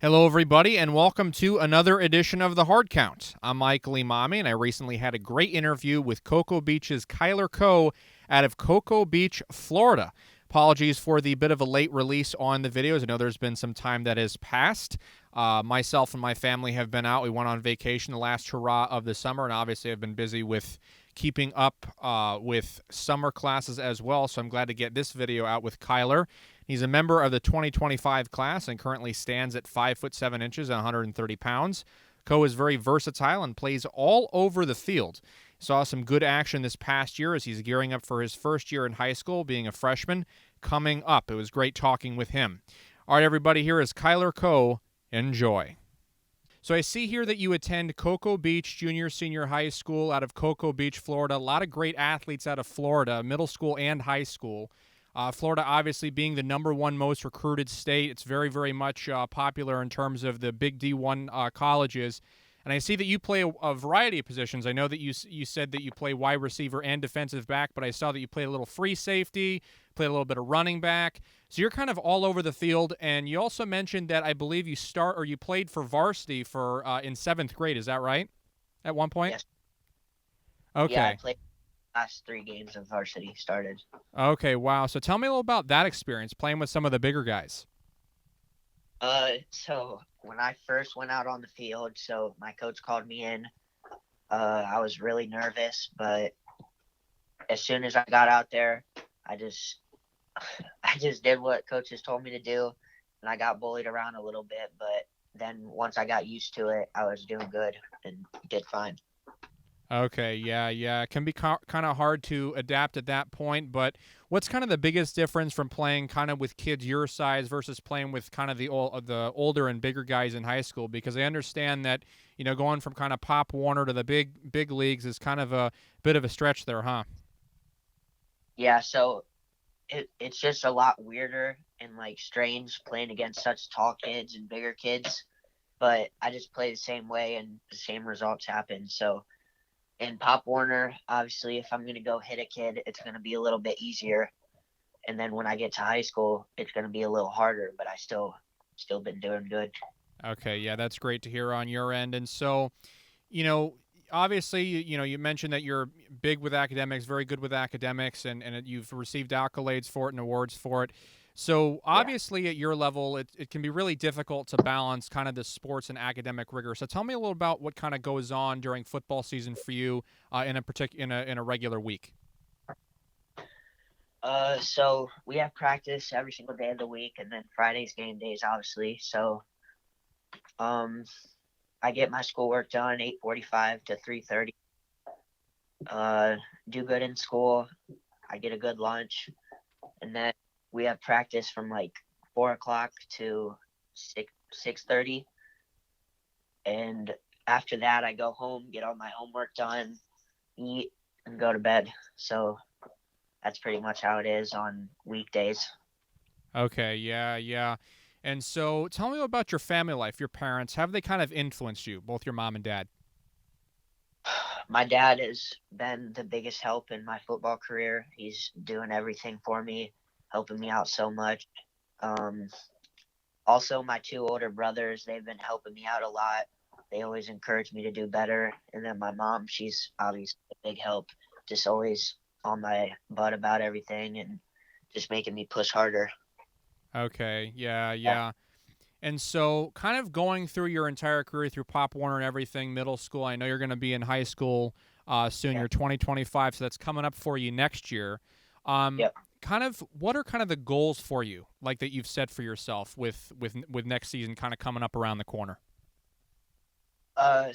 Hello, everybody, and welcome to another edition of the Hard Count. I'm Michael Emami, and I recently had a great interview with Cocoa Beach's Kyler Coe out of Cocoa Beach, Florida. Apologies for the bit of a late release on the videos. I know there's been some time that has passed. Myself and my family have been out. We went on vacation the last hurrah of the summer, and obviously I've been busy with keeping up with summer classes as well, so I'm glad to get this video out with Kyler. He's a member of the 2025 class and currently stands at 5'7" and 130 pounds. Coe is very versatile and plays all over the field. Saw some good action this past year as he's gearing up for his first year in high school, being a freshman, coming up. It was great talking with him. All right, everybody, here is Kyler Coe. Enjoy. So I see here that you attend Cocoa Beach Junior Senior High School out of Cocoa Beach, Florida. A lot of great athletes out of Florida, middle school and high school. Florida obviously being the #1 most recruited state. It's very, very much popular in terms of the big D1 colleges. And I see that you play a variety of positions. I know that you said that you play wide receiver and defensive back, but I saw that you played a little free safety, played a little bit of running back. So you're kind of all over the field. And you also mentioned that I believe you played for varsity for in 7th grade. Is that right? At one point? Yes. Yeah, I Okay. played last 3 games of varsity started. Okay, wow. So tell me a little about that experience playing with some of the bigger guys. So when I first went out on the field, so my coach called me in. I was really nervous, but as soon as I got out there, I just I just did what coaches told me to do, and I got bullied around a little bit, but then once I got used to it, I was doing good and did fine. Okay, yeah. It can be kind of hard to adapt at that point, but what's kind of the biggest difference from playing kind of with kids your size versus playing with kind of the older and bigger guys in high school? Because I understand that, going from kind of Pop Warner to the big leagues is kind of a bit of a stretch there, huh? Yeah, so it's just a lot weirder and like strange playing against such tall kids and bigger kids, but I just play the same way and the same results happen. So in Pop Warner, obviously, if I'm going to go hit a kid, it's going to be a little bit easier. And then when I get to high school, it's going to be a little harder, but I still been doing good. Okay, yeah, that's great to hear on your end. And so, you know, obviously, you mentioned that you're big with academics, very good with academics, and you've received accolades for it and awards for it. So Yeah. obviously, at your level, it can be really difficult to balance kind of the sports and academic rigor. So tell me a little about what kind of goes on during football season for you in a regular week. So we have practice every single day of the week, and then Friday's game days, obviously. So, um, I get my schoolwork done 8:45 to 3:30. Uh, do good in school. I get a good lunch, and then we have practice from like 4 o'clock to 6:30, and after that I go home, get all my homework done, eat, and go to bed. So that's pretty much how it is on weekdays. Okay, yeah. And so tell me about your family life, your parents. Have they kind of influenced you, both your mom and dad? My dad has been the biggest help in my football career. He's doing everything for me, helping me out so much. Um, Also, my two older brothers, they've been helping me out a lot. They always encourage me to do better. And then my mom, she's obviously a big help, just always on my butt about everything and just making me push harder. Okay, yeah, Yeah. yeah. And so, kind of going through your entire career through Pop Warner and everything, middle school. I know you're going to be in high school soon. Yeah. You're 2025, so that's coming up for you next year. Um, Yep. what are kind of the goals for you, like that you've set for yourself with next season kind of coming up around the corner?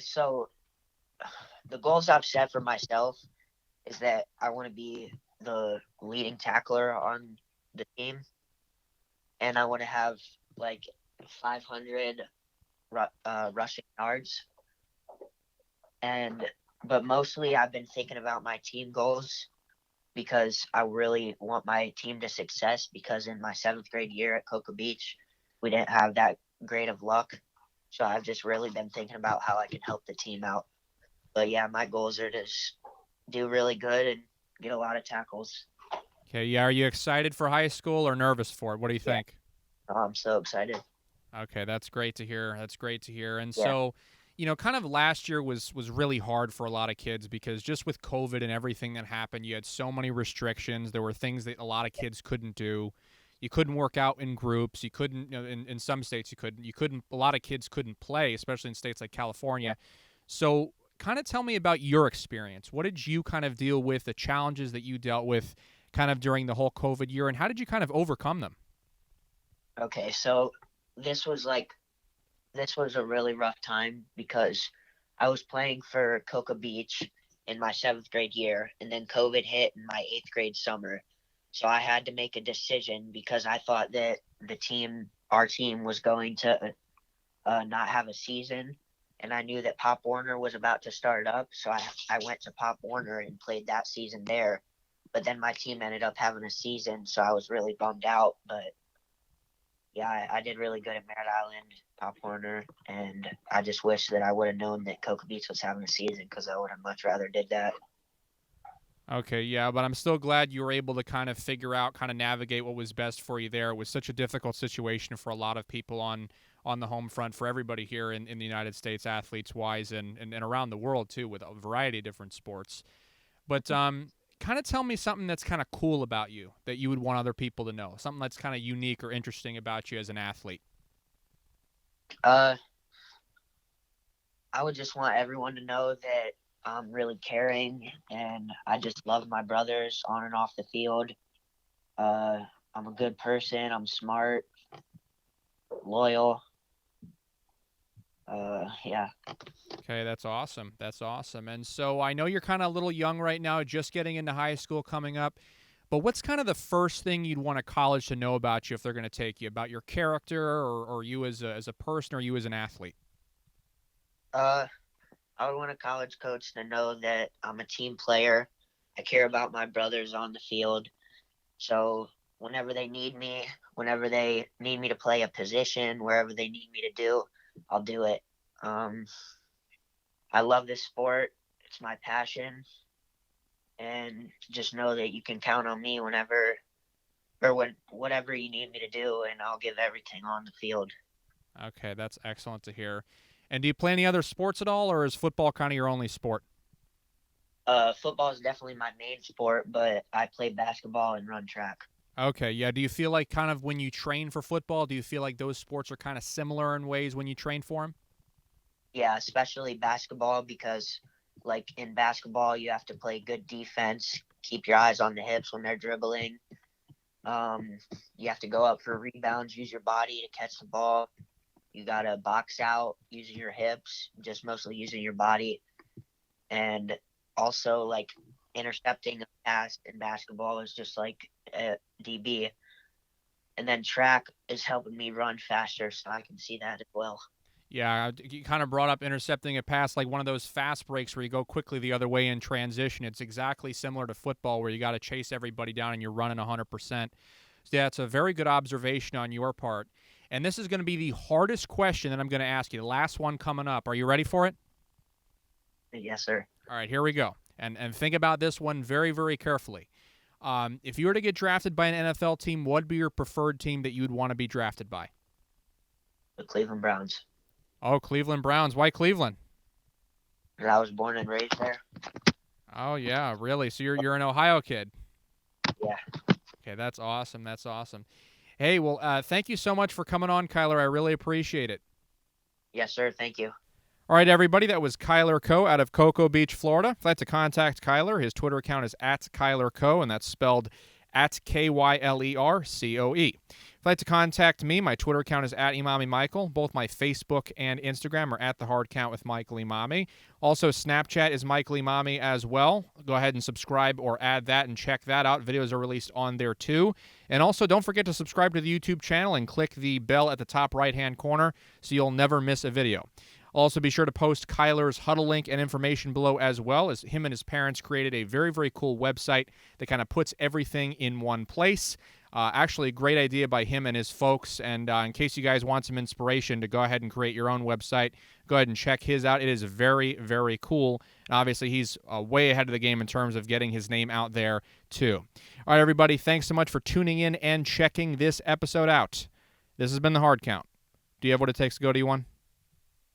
So the goals I've set for myself is that I want to be the leading tackler on the team, and I want to have like 500 rushing yards. And but mostly I've been thinking about my team goals because I really want my team to success. Because in my 7th grade year at Cocoa Beach, we didn't have that great of luck. So I've just really been thinking about how I can help the team out. But yeah, my goals are to do really good and get a lot of tackles. Okay, yeah. Are you excited for high school or nervous for it? What do you Yeah, think? I'm so excited. Okay, that's great to hear. That's great to hear. And Yeah, so, kind of last year was really hard for a lot of kids because just with COVID and everything that happened, you had so many restrictions. There were things that a lot of kids couldn't do. You couldn't work out in groups. You couldn't, in some states you couldn't. You couldn't. A lot of kids couldn't play, especially in states like yeah. California. So, kind of tell me about your experience. What did you kind of deal with? The challenges that you dealt with, kind of during the whole COVID year, and how did you kind of overcome them? Okay, so this was like this was a really rough time because I was playing for Cocoa Beach in my 7th grade year, and then COVID hit in my 8th grade summer. So I had to make a decision because I thought that our team, was going to not have a season, and I knew that Pop Warner was about to start up. So I went to Pop Warner and played that season there. But then my team ended up having a season, so I was really bummed out. But yeah, I did really good at Merritt Island, Pop Warner, and I just wish that I would have known that Cocoa Beach was having a season because I would have much rather did that. Okay, yeah, but I'm still glad you were able to kind of figure out, kind of navigate what was best for you there. It was such a difficult situation for a lot of people on the home front, for everybody here in the United States, athletes wise, and around the world too, with a variety of different sports. But kind of tell me something that's kind of cool about you that you would want other people to know, something that's kind of unique or interesting about you as an athlete. Uh, I would just want everyone to know that I'm really caring and I just love my brothers on and off the field. Uh, I'm a good person. I'm smart, loyal. Yeah. Okay, that's awesome. That's awesome. And so I know you're kind of a little young right now, just getting into high school coming up. But what's kind of the first thing you'd want a college to know about you if they're going to take you, about your character or you as a person or you as an athlete? Uh, I would want a college coach to know that I'm a team player. I care about my brothers on the field. So whenever they need me to play a position, wherever they need me to do, I'll do it. Um, I love this sport. It's my passion, and just know that you can count on me when whatever you need me to do, and I'll give everything on the field. Okay, that's excellent to hear. And do you play any other sports at all, or is football kind of your only sport? Football is definitely my main sport, but I play basketball and run track. Okay, yeah. Do you feel like kind of when you train for football, do you feel like those sports are kind of similar in ways when you train for them? Yeah, especially basketball because like in basketball you have to play good defense, keep your eyes on the hips when they're dribbling. Um, you have to go up for rebounds, use your body to catch the ball. You gotta box out using your hips, just mostly using your body, and also like intercepting a pass in basketball is just like a DB. And then track is helping me run faster, so I can see that as well. Yeah, you kind of brought up intercepting a pass like one of those fast breaks where you go quickly the other way in transition. It's exactly similar to football where you got to chase everybody down and you're running 100%. So yeah, it's a very good observation on your part. And this is going to be the hardest question that I'm going to ask you. The last one coming up. Are you ready for it? Yes, sir. All right, here we go. And think about this one very, very carefully. If you were to get drafted by an NFL team, what would be your preferred team that you'd want to be drafted by? The Cleveland Browns. Oh, Cleveland Browns. Why Cleveland? I was born and raised there. Oh yeah, really? So you're an Ohio kid? Yeah. Okay, that's awesome. That's awesome. Hey, well, thank you so much for coming on, Kyler. I really appreciate it. Yes, sir. Thank you. All right, everybody, that was Kyler Coe out of Cocoa Beach, Florida. If you'd like to contact Kyler, his Twitter account is @KylerCoe, and that's spelled @KylerCoe. If you'd like to contact me, my Twitter account is @ImamiMichael. Both my Facebook and Instagram are @TheHardCount with Michael Emami. Also, Snapchat is Michael Emami as well. Go ahead and subscribe or add that and check that out. Videos are released on there too. And also, don't forget to subscribe to the YouTube channel and click the bell at the top right-hand corner so you'll never miss a video. Also, be sure to post Kyler's Huddle link and information below as well, as him and his parents created a very, very cool website that kind of puts everything in one place. Actually, a great idea by him and his folks. And in case you guys want some inspiration to go ahead and create your own website, go ahead and check his out. It is very, very cool. And obviously, he's way ahead of the game in terms of getting his name out there, too. All right, everybody, thanks so much for tuning in and checking this episode out. This has been The Hard Count. Do you have what it takes to go to D1?